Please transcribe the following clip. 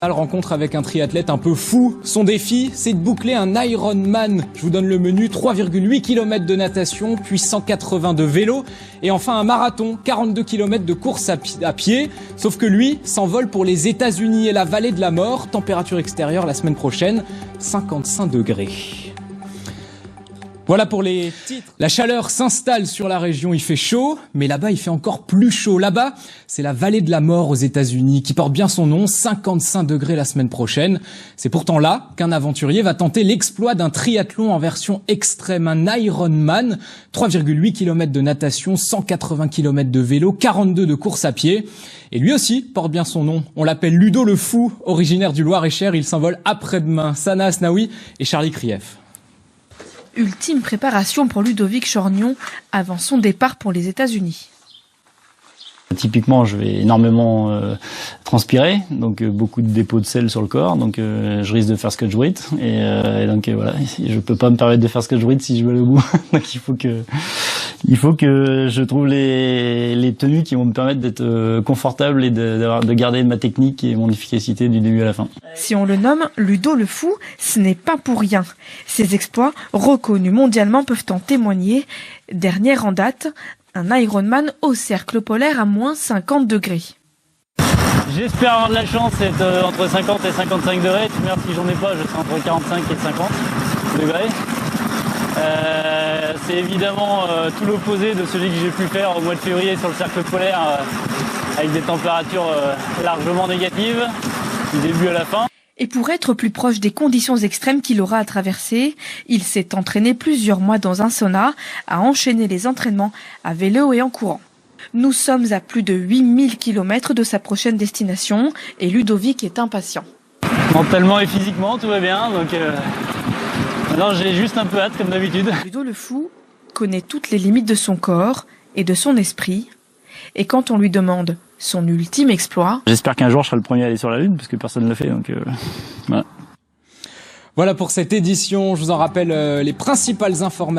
Rencontre avec un triathlète un peu fou. Son défi, c'est de boucler un Ironman. Je vous donne le menu, 3,8 km de natation, puis 180 de vélo. Et enfin un marathon, 42 km de course à pied. Sauf que lui s'envole pour les États-Unis et la vallée de la mort. Température extérieure la semaine prochaine, 55 degrés. Voilà pour les titres. La chaleur s'installe sur la région, il fait chaud, mais là-bas il fait encore plus chaud. Là-bas, c'est la vallée de la mort aux États-Unis qui porte bien son nom, 55 degrés la semaine prochaine. C'est pourtant là qu'un aventurier va tenter l'exploit d'un triathlon en version extrême, un Ironman, 3,8 km de natation, 180 km de vélo, 42 de course à pied. Et lui aussi porte bien son nom. On l'appelle Ludo le Fou, originaire du Loir-et-Cher. Il s'envole après-demain. Sana Asnaoui et Charlie Krief. Ultime préparation pour Ludovic Chorgnon avant son départ pour les États-Unis. Typiquement, je vais énormément transpirer, donc beaucoup de dépôts de sel sur le corps, donc je risque de faire Scotch Brite et donc voilà, je peux pas me permettre de faire Scotch Brite si je veux aller au bout. Donc il faut que je trouve les tenues qui vont me permettre d'être confortable et de garder ma technique et mon efficacité du début à la fin. Si on le nomme Ludo le Fou, ce n'est pas pour rien. Ses exploits, reconnus mondialement, peuvent en témoigner. Dernière en date, un Ironman au cercle polaire à moins 50 degrés. J'espère avoir de la chance d'être entre 50 et 55 degrés. Même si j'en ai pas, je serai entre 45 et 50 degrés. C'est évidemment tout l'opposé de celui que j'ai pu faire au mois de février sur le cercle polaire avec des températures largement négatives du début à la fin. Et pour être plus proche des conditions extrêmes qu'il aura à traverser, il s'est entraîné plusieurs mois dans un sauna, à enchaîner les entraînements à vélo et en courant. Nous sommes à plus de 8000 km de sa prochaine destination et Ludovic est impatient. Mentalement et physiquement, tout va bien, donc maintenant j'ai juste un peu hâte comme d'habitude. Ludo le Fou connaît toutes les limites de son corps et de son esprit. Et quand on lui demande son ultime exploit... J'espère qu'un jour je serai le premier à aller sur la Lune, parce que personne ne le fait, donc voilà. Voilà pour cette édition, je vous en rappelle les principales informations.